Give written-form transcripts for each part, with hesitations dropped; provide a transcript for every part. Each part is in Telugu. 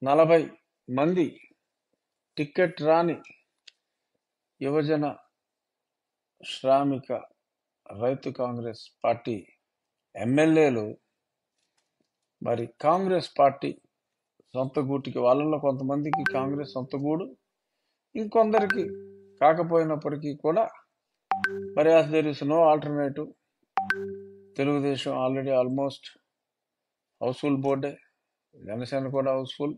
40 మంది టికెట్ రాని యువజన శ్రామిక రైతు కాంగ్రెస్ పార్టీ ఎమ్మెల్యేలు మరి కాంగ్రెస్ పార్టీ సొంత గూటికి, వాళ్ళలో కొంతమందికి కాంగ్రెస్ సొంత గూడు, ఇంకొందరికి కాకపోయినప్పటికీ కూడా మరి as there is no alternative, Telugudesam already almost house full బోర్డే, జనసేన కూడా హౌస్ఫుల్.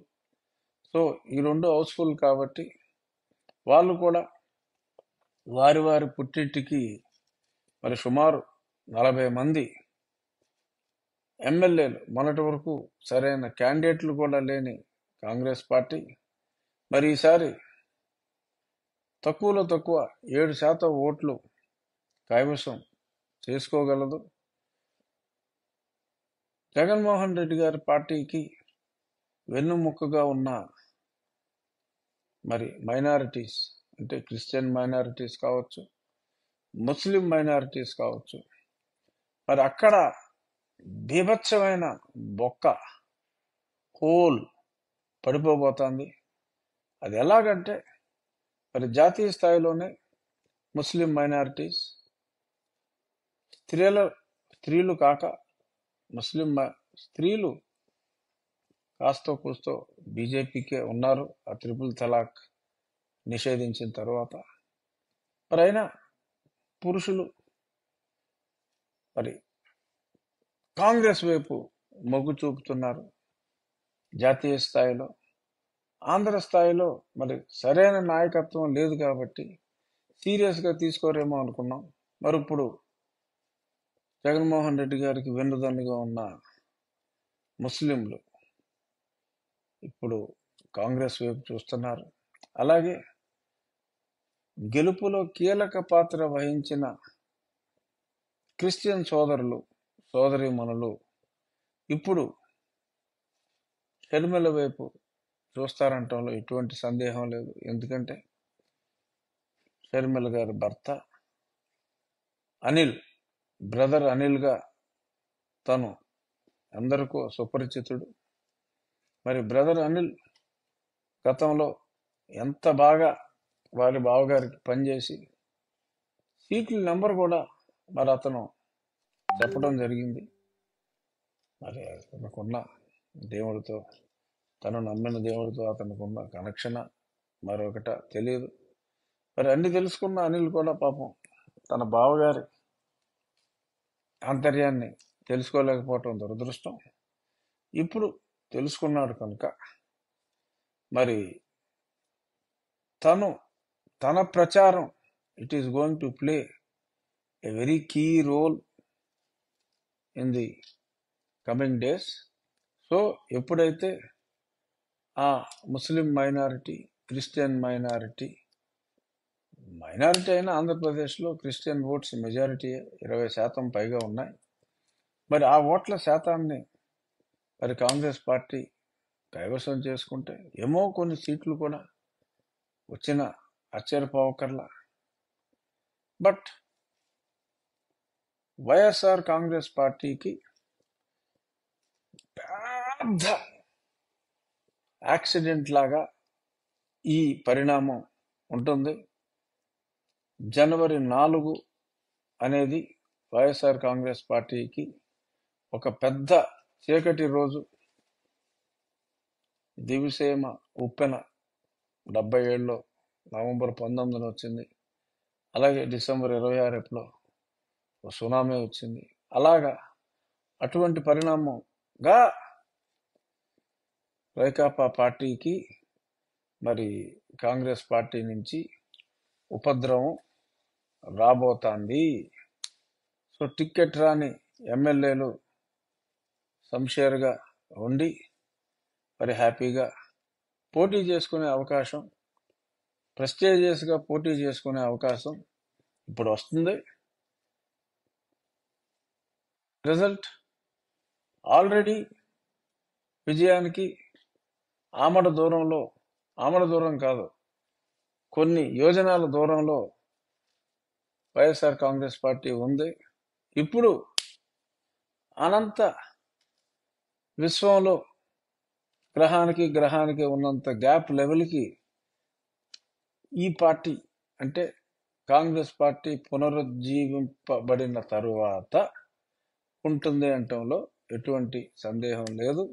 సో ఈ రెండు హౌస్ఫుల్ కాబట్టి వాళ్ళు కూడా వారి వారి పుట్టింటికి మరి సుమారు 40 మంది ఎమ్మెల్యేలు, మొన్నటి వరకు సరైన క్యాండిడేట్లు కూడా లేని కాంగ్రెస్ పార్టీ మరి ఈసారి తక్కువలో తక్కువ 7% ఓట్లు కైవసం చేసుకోగలదు. జగన్మోహన్ రెడ్డి గారి పార్టీకి వెన్నుముక్కగా ఉన్న మరి మైనారిటీస్, అంటే క్రిస్టియన్ మైనారిటీస్ కావచ్చు, ముస్లిం మైనారిటీస్ కావచ్చు, మరి అక్కడ బీభత్సమైన బొక్క హోల్ పడిపోబోతోంది. అది ఎలాగంటే మరి జాతీయ స్థాయిలోనే ముస్లిం మైనారిటీస్, స్త్రీలు కాక ముస్లిం స్త్రీలు కాస్తో కూస్తో బీజేపీకే ఉన్నారు ఆ త్రిపుల్ తలాక్ నిషేధించిన తర్వాత. మరి అయినా పురుషులు మరి కాంగ్రెస్ వైపు మొగ్గు చూపుతున్నారు జాతీయ స్థాయిలో. ఆంధ్ర స్థాయిలో మరి సరైన నాయకత్వం లేదు కాబట్టి సీరియస్గా తీసుకోరేమో అనుకున్నాం. మరి ఇప్పుడు జగన్మోహన్ రెడ్డి గారికి వెన్నుదన్నుగా ఉన్న ముస్లింలు ఇప్పుడు కాంగ్రెస్ వైపు చూస్తున్నారు. అలాగే గెలుపులో కీలక పాత్ర వహించిన క్రిస్టియన్ సోదరులు సోదరీమణులు ఇప్పుడు షర్మిల వైపు చూస్తారంటంలో ఎటువంటి సందేహం లేదు. ఎందుకంటే షర్మిల గారి భర్త అనిల్, బ్రదర్ అనిల్గా తను అందరికీ సుపరిచితుడు. మరి బ్రదర్ అనిల్ గతంలో ఎంత బాగా వారి బావగారికి పనిచేసి సీట్ల నెంబర్ కూడా మరి అతను చెప్పడం జరిగింది. మరి అతనుకున్న దేవుడితో, తను నమ్మిన దేవుడితో అతనుకున్న కనెక్షన్ మరొకట తెలియదు. మరి అన్ని తెలుసుకున్న అనిల్ కూడా పాపం తన బావగారి ఆంతర్యాన్ని తెలుసుకోలేకపోవటం దురదృష్టం. ఇప్పుడు తెలుసుకున్నాడు కనుక మరి తన ప్రచారం it is going to play a very key role in the coming days. So ఎప్పుడైతే ఆ ముస్లిం మైనారిటీ, క్రిస్టియన్ మైనారిటీ అయినా ఆంధ్రప్రదేశ్లో క్రిస్టియన్ ఓట్స్ మెజారిటీ 20% పైగా ఉన్నాయి. మరి ఆ ఓట్ల శాతాన్ని మరి కాంగ్రెస్ పార్టీ కైవసం చేసుకుంటే ఏమో కొన్ని సీట్లు కూడా వచ్చిన ఆశ్చర్యపోవకర్లా. బట్ వైఎస్ఆర్ కాంగ్రెస్ పార్టీకి పెద్ద యాక్సిడెంట్ లాగా ఈ పరిణామం ఉంటుంది. జనవరి 4 అనేది వైఎస్ఆర్ కాంగ్రెస్ పార్టీకి ఒక పెద్ద చీకటి రోజు. దివిసీమ ఉప్పెన 77లో నవంబర్ 19 వచ్చింది. అలాగే డిసెంబర్ 26 సునామీ వచ్చింది. అలాగా అటువంటి పరిణామంగా వైకాపా పార్టీకి మరి కాంగ్రెస్ పార్టీ నుంచి ఉపద్రవం రాబోతోంది. సో టికెట్ రాని ఎమ్మెల్యేలు సంషేర్గా ఉండి మరి హ్యాపీగా పోటీ చేసుకునే అవకాశం, ప్రెస్టీజియస్గా పోటీ చేసుకునే అవకాశం ఇప్పుడు వస్తుంది. రిజల్ట్ ఆల్రెడీ విజయానికి ఆమడ దూరం కాదు, కొన్ని యోజనాల దూరంలో వైఎస్ఆర్ కాంగ్రెస్ పార్టీ ఉంది. ఇప్పుడు అనంత విశ్వంలో గ్రహానికి ఉన్నంత గ్యాప్ లెవెల్కి ఈ పార్టీ అంటే కాంగ్రెస్ పార్టీ పునరుజ్జీవింపబడిన తరువాత ఉంటుంది అనటంలో ఎటువంటి సందేహం లేదు.